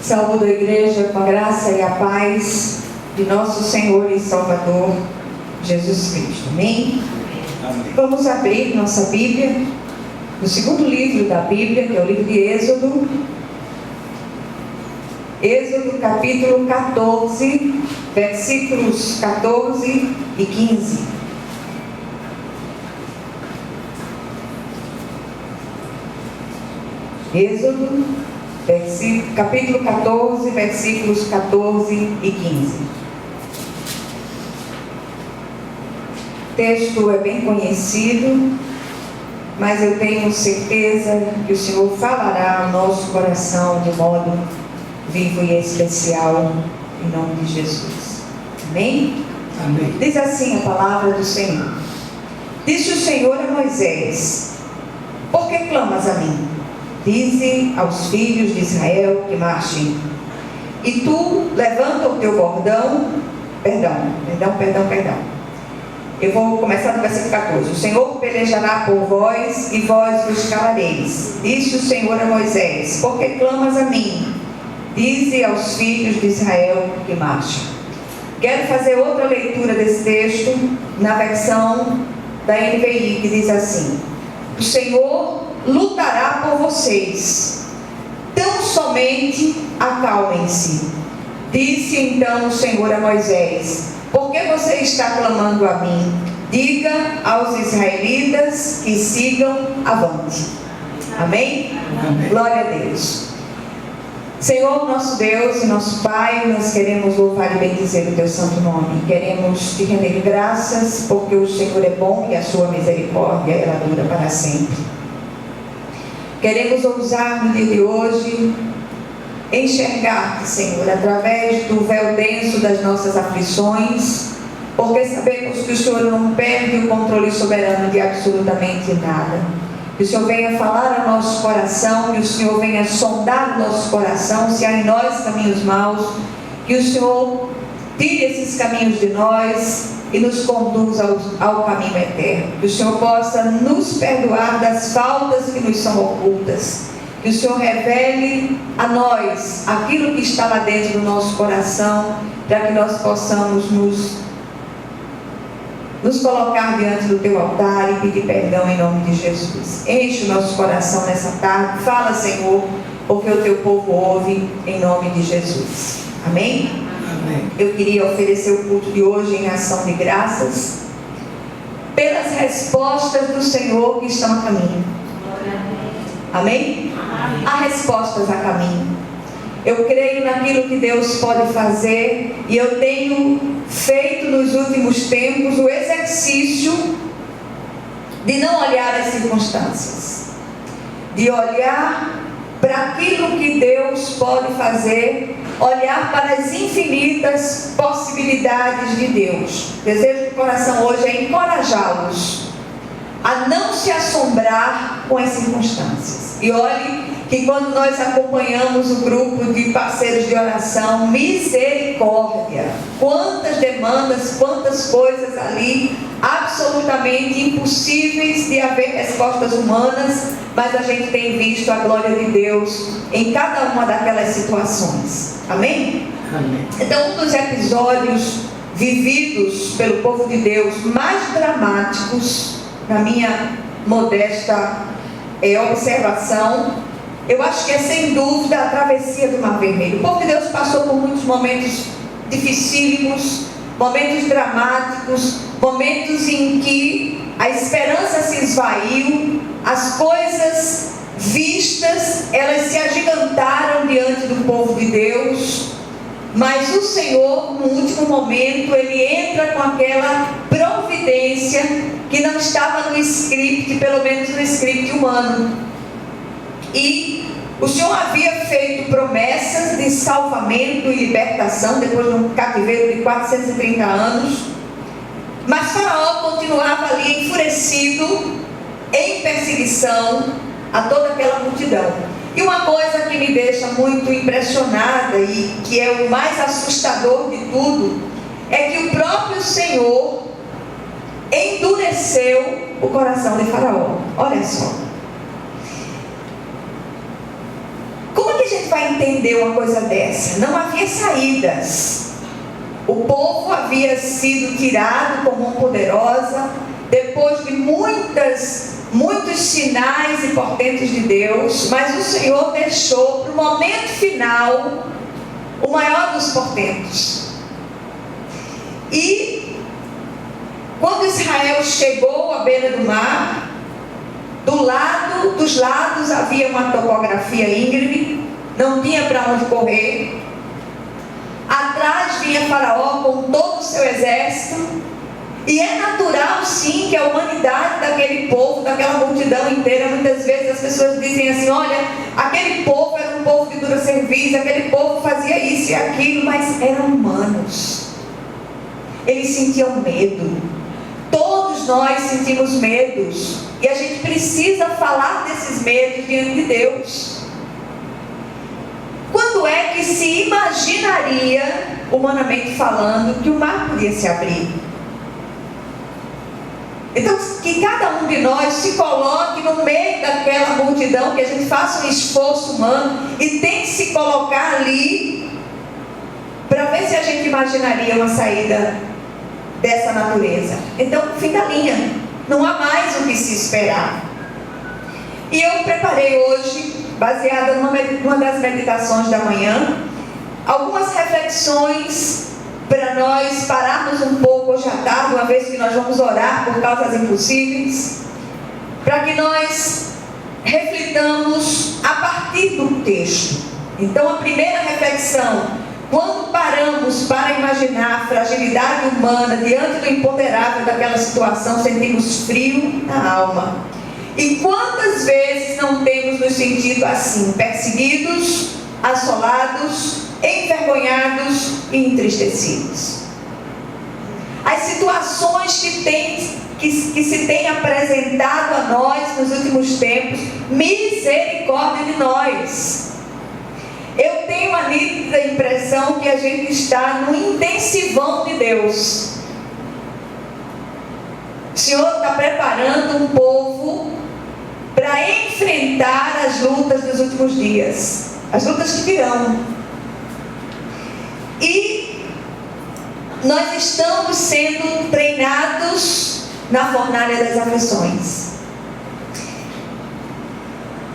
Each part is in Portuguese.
Saúdo a igreja com a graça e a paz de nosso Senhor e Salvador Jesus Cristo. Amém? Amém. Vamos abrir nossa Bíblia no segundo livro da Bíblia, que é o livro de Êxodo. Êxodo capítulo 14, versículos 14 e 15. Êxodo, capítulo 14, versículos 14 e 15. O texto é bem conhecido, mas eu tenho certeza que o Senhor falará ao nosso coração de modo vivo e especial, em nome de Jesus. Amém? Amém. Diz assim a palavra do Senhor. Disse o Senhor a Moisés: por que clamas a mim? Dize aos filhos de Israel que marchem. E tu levanta o teu bordão. Perdão. Eu vou começar no versículo 14. O Senhor pelejará por vós e vós vos calareis. Disse o Senhor a Moisés: por que clamas a mim? Dize aos filhos de Israel que marchem. Quero fazer outra leitura desse texto na versão da NVI, que diz assim: o Senhor lutará por vocês, tão somente acalmem-se. Disse então o Senhor a Moisés: por que você está clamando a mim? Diga aos israelitas que sigam avante. Amém? Amém. Glória a Deus. Senhor, nosso Deus e nosso Pai, nós queremos louvar e bendizer o teu santo nome. Queremos te render graças porque o Senhor é bom e a sua misericórdia ela dura para sempre. Queremos ousar no dia de hoje enxergar-te, Senhor, através do véu denso das nossas aflições, porque sabemos que o Senhor não perde o controle soberano de absolutamente nada. Que o Senhor venha falar ao nosso coração, que o Senhor venha sondar o nosso coração, se há em nós caminhos maus, que o Senhor tire esses caminhos de nós e nos conduza ao caminho eterno. Que o Senhor possa nos perdoar das faltas que nos são ocultas. Que o Senhor revele a nós aquilo que está lá dentro do nosso coração, para que nós possamos nos colocar diante do teu altar e pedir perdão em nome de Jesus. Enche o nosso coração nessa tarde. Fala, Senhor, porque o teu povo ouve, em nome de Jesus. Amém? Amém. Eu queria oferecer o culto de hoje em ação de graças pelas respostas do Senhor que estão a caminho. Amém? Há respostas a caminho. Eu creio naquilo que Deus pode fazer e eu tenho feito nos últimos tempos o exercício de não olhar as circunstâncias, de olhar para aquilo que Deus pode fazer, olhar para as infinitas possibilidades de Deus. O desejo do coração hoje é encorajá-los a não se assombrar com as circunstâncias. E olhe que quando nós acompanhamos o grupo de parceiros de oração, misericórdia, quantas demandas, quantas coisas ali, absolutamente impossíveis de haver respostas humanas, mas a gente tem visto a glória de Deus em cada uma daquelas situações. Amém? Amém. Então, um dos episódios vividos pelo povo de Deus mais dramáticos, na minha modesta observação, eu acho que é sem dúvida a travessia do Mar Vermelho. O povo de Deus passou por muitos momentos dificílimos, momentos dramáticos, momentos em que a esperança se esvaiu, as coisas vistas, elas se agigantaram diante do povo de Deus, mas o Senhor, no último momento, Ele entra com aquela providência que não estava no script, pelo menos no script humano. E o Senhor havia feito promessas de salvamento e libertação depois de um cativeiro de 430 anos, mas Faraó continuava ali enfurecido, em perseguição a toda aquela multidão. E uma coisa que me deixa muito impressionada e que é o mais assustador de tudo, é que o próprio Senhor endureceu o coração de Faraó. Olha só. Como é que que a gente vai entender uma coisa dessa? Não havia saídas. O povo havia sido tirado com mão poderosa, depois de muitos sinais e portentos de Deus, mas o Senhor deixou para o momento final o maior dos portentos. E quando Israel chegou à beira do mar, dos lados havia uma topografia íngreme, não tinha para onde correr. Atrás vinha Faraó com todo o seu exército, e é natural sim que a humanidade daquele povo, daquela multidão inteira, muitas vezes as pessoas dizem assim: olha, aquele povo era um povo de dura cerviz, aquele povo fazia isso e aquilo, mas eram humanos, eles sentiam medo. Todos nós sentimos medos, e a gente precisa falar desses medos diante de Deus. Quando é que se imaginaria, humanamente falando, que o mar podia se abrir? Então, que cada um de nós se coloque no meio daquela multidão, que a gente faça um esforço humano e tente se colocar ali, para ver se a gente imaginaria uma saída dessa natureza. Então, fim da linha, não há mais o que se esperar. E eu preparei hoje, baseada numa das meditações da manhã, algumas reflexões para nós pararmos um pouco hoje à tarde, uma vez que nós vamos orar por causas impossíveis, para que nós reflitamos a partir do texto. Então, a primeira reflexão: quando paramos para imaginar a fragilidade humana diante do imponderável daquela situação, sentimos frio na alma. E quantas vezes não temos nos sentido assim, perseguidos, assolados, envergonhados e entristecidos? As situações que se têm apresentado a nós nos últimos tempos, misericórdia de nós. Eu tenho a nítida impressão que a gente está no intensivão de Deus. O Senhor está preparando um povo para enfrentar as lutas dos últimos dias, as lutas que virão. E nós estamos sendo treinados na fornalha das aflições.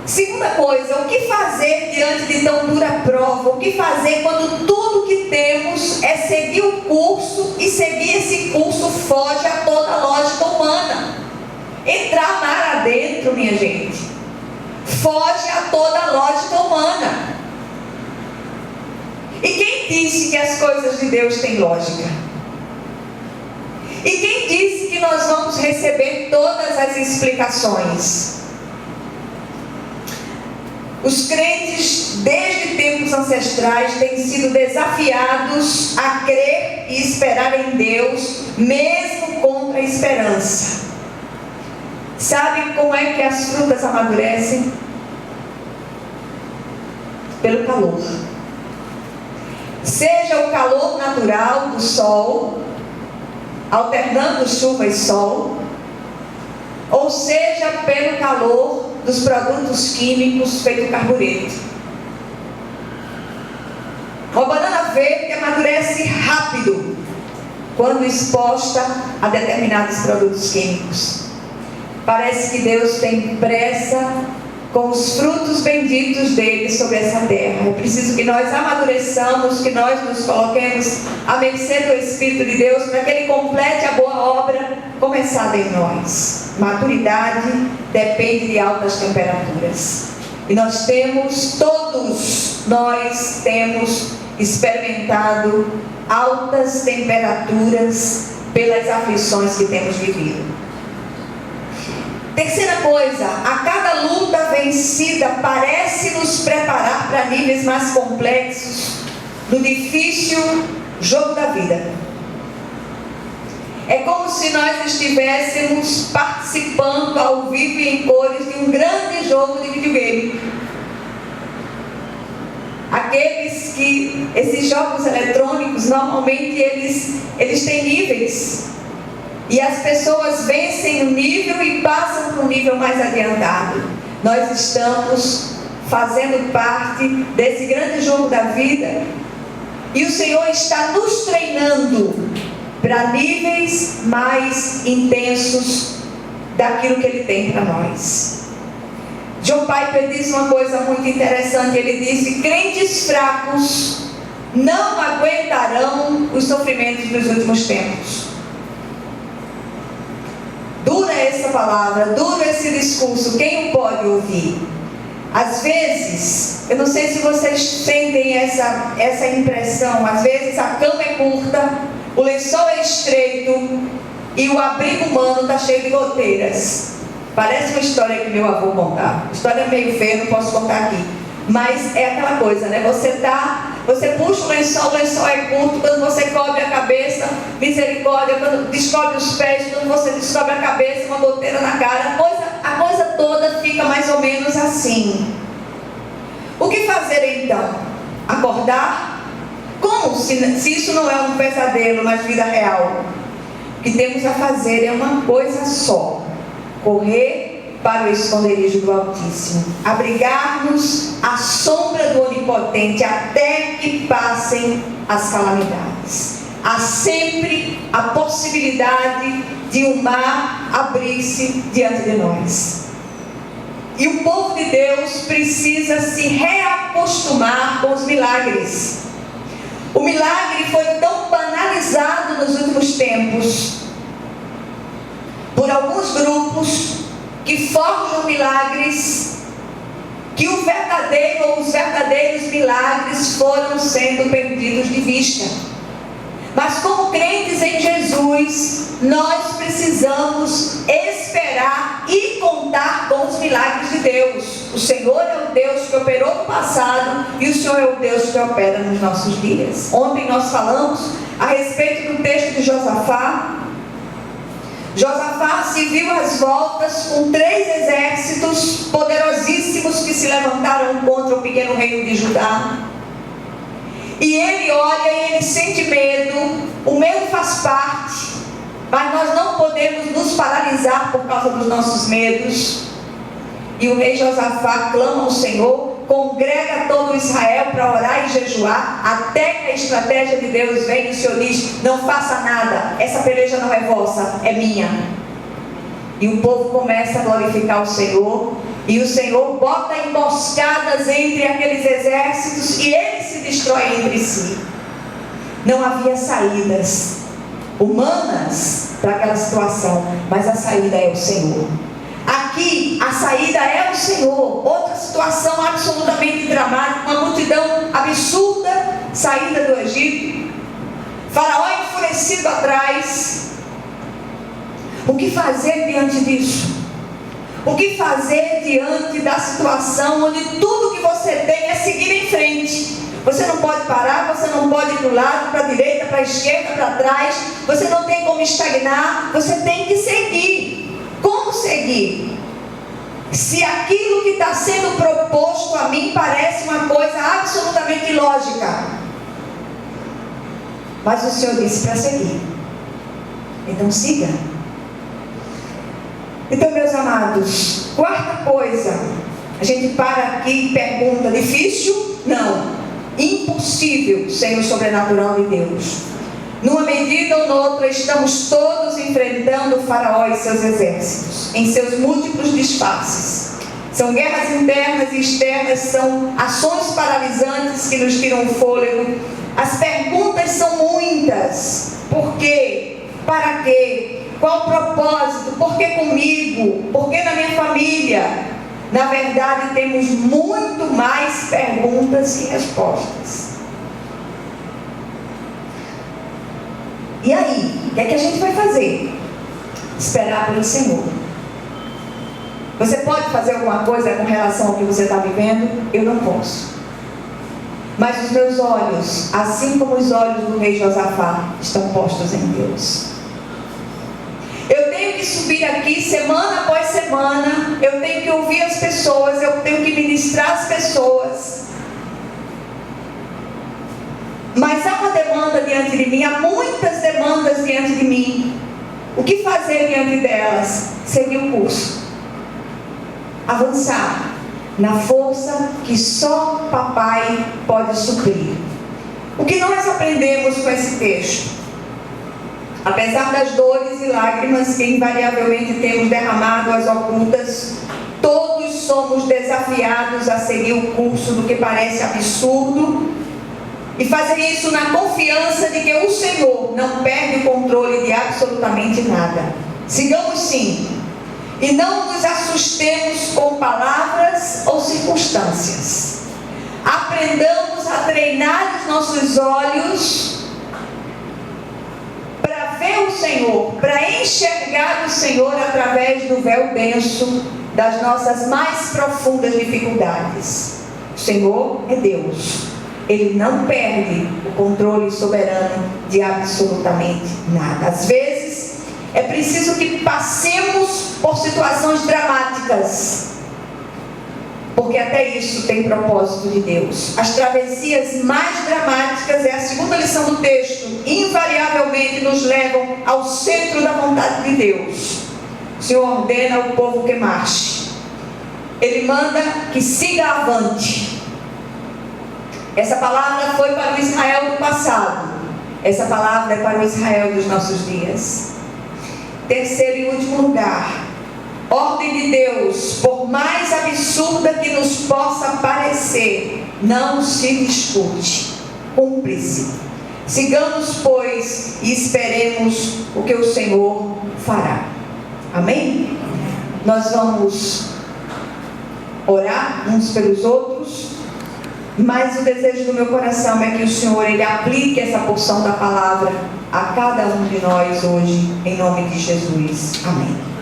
Segunda coisa: o que fazer diante de tão dura prova? O que fazer quando tudo que temos é seguir o curso, e seguir esse curso foge a toda lógica humana? Entrar mar adentro, minha gente, foge a toda lógica humana. E quem disse que as coisas de Deus têm lógica? E quem disse que nós vamos receber todas as explicações? Os crentes, desde tempos ancestrais, têm sido desafiados a crer e esperar em Deus, mesmo contra a esperança. Sabe como é que as frutas amadurecem? Pelo calor. Seja o calor natural do sol, alternando chuva e sol, ou seja pelo calor dos produtos químicos feito carbureto. Uma banana verde amadurece rápido quando exposta a determinados produtos químicos. Parece que Deus tem pressa com os frutos benditos dele sobre essa terra. É preciso que nós amadureçamos, que nós nos coloquemos à mercê do Espírito de Deus, para que ele complete a boa obra começada em nós. Maturidade depende de altas temperaturas. E todos nós temos experimentado altas temperaturas pelas aflições que temos vivido. Terceira coisa: a cada luta vencida parece nos preparar para níveis mais complexos do difícil jogo da vida. É como se nós estivéssemos participando ao vivo e em cores de um grande jogo de videogame. Esses jogos eletrônicos, normalmente eles têm níveis. E as pessoas vencem o nível e passam para um nível mais adiantado. Nós estamos fazendo parte desse grande jogo da vida. E o Senhor está nos treinando para níveis mais intensos daquilo que Ele tem para nós. John Piper diz uma coisa muito interessante. Ele disse: crentes fracos não aguentarão os sofrimentos dos últimos tempos. Dura essa palavra, dura esse discurso, quem o pode ouvir? Às vezes, eu não sei se vocês sentem essa impressão, às vezes a cama é curta, o lençol é estreito e o abrigo humano está cheio de goteiras. Parece uma história que meu avô contava. História é meio feia, não posso contar aqui. Mas é aquela coisa, né? Você puxa o lençol é curto, quando você cobre a cabeça, misericórdia, quando descobre os pés, quando você descobre a cabeça, uma goteira na cara, a coisa toda fica mais ou menos assim. O que fazer então? Acordar? Como se isso não é um pesadelo, mas vida real? O que temos a fazer é uma coisa só: correr para o esconderijo do Altíssimo, abrigar-nos à sombra do Onipotente até que passem as calamidades. Há sempre a possibilidade de um mar abrir-se diante de nós. E o povo de Deus precisa se reacostumar com os milagres. O milagre foi tão banalizado nos últimos tempos por alguns grupos que forjam milagres, que o verdadeiro ou os verdadeiros milagres foram sendo perdidos de vista. Mas como crentes em Jesus, nós precisamos esperar e contar com os milagres de Deus. O Senhor é o Deus que operou no passado e o Senhor é o Deus que opera nos nossos dias. Ontem nós falamos a respeito do texto de Josafá. Josafá se viu às voltas com 3 exércitos poderosíssimos que se levantaram contra o pequeno reino de Judá. E ele olha e ele sente medo. O medo faz parte, mas nós não podemos nos paralisar por causa dos nossos medos. E o rei Josafá clama ao Senhor, congrega todo Israel para orar e jejuar, até que a estratégia de Deus vem e o Senhor diz: não faça nada, essa peleja não é vossa, é minha. E o povo começa a glorificar o Senhor, e o Senhor bota emboscadas entre aqueles exércitos e eles se destroem entre si. Não havia saídas humanas para aquela situação, mas a saída é o Senhor. Aqui a saída é o Senhor. Outra situação absolutamente dramática, uma multidão absurda, saída do Egito, Faraó enfurecido atrás. O que fazer diante disso? O que fazer diante da situação onde tudo que você tem é seguir em frente? Você não pode parar, você não pode ir para o lado, para a direita, para a esquerda, para trás. Você não tem como estagnar, você tem que seguir. Como seguir? Se aquilo que está sendo proposto a mim parece uma coisa absolutamente ilógica, mas o Senhor disse para seguir, então siga. Então, meus amados, quarta coisa, a gente para aqui e pergunta: difícil? Não. Impossível sem o sobrenatural de Deus. Numa medida ou noutra, estamos todos enfrentando o Faraó e seus exércitos, em seus múltiplos disfarces. São guerras internas e externas, são ações paralisantes que nos tiram o fôlego. As perguntas são muitas. Por quê? Para quê? Qual o propósito? Por que comigo? Por que na minha família? Na verdade, temos muito mais perguntas que respostas. E aí, o que é que a gente vai fazer? Esperar pelo Senhor. Você pode fazer alguma coisa com relação ao que você está vivendo? Eu não posso. Mas os meus olhos, assim como os olhos do rei Josafá, estão postos em Deus. Eu tenho que subir aqui semana após semana, eu tenho que ouvir as pessoas, eu tenho que ministrar as pessoas. Mas há uma demanda diante de mim, há muitas demandas diante de mim. O que fazer diante delas? Seguir o curso. Avançar na força força que só papai pode suprir. O que nós aprendemos com esse texto? Apesar das dores e lágrimas que invariavelmente temos derramado às ocultas, todos somos desafiados a seguir o curso do que parece absurdo e fazer isso na confiança de que o Senhor não perde o controle de absolutamente nada. Sigamos sim, e não nos assustemos com palavras ou circunstâncias. Aprendamos a treinar os nossos olhos para ver o Senhor, para enxergar o Senhor através do véu denso das nossas mais profundas dificuldades. O Senhor é Deus. Ele não perde o controle soberano de absolutamente nada. Às vezes, é preciso que passemos por situações dramáticas, porque até isso tem propósito de Deus. As travessias mais dramáticas, é a segunda lição do texto, invariavelmente nos levam ao centro da vontade de Deus. O Senhor ordena ao povo que marche. Ele manda que siga avante. Essa palavra foi para o Israel do passado. Essa palavra é para o Israel dos nossos dias. Terceiro e último lugar, ordem de Deus, por mais absurda que nos possa parecer, não se discute, cumpre-se. Sigamos, pois, e esperemos o que o Senhor fará. Amém? Nós vamos orar uns pelos outros, mas o desejo do meu coração é que o Senhor, Ele aplique essa porção da palavra a cada um de nós hoje, em nome de Jesus. Amém.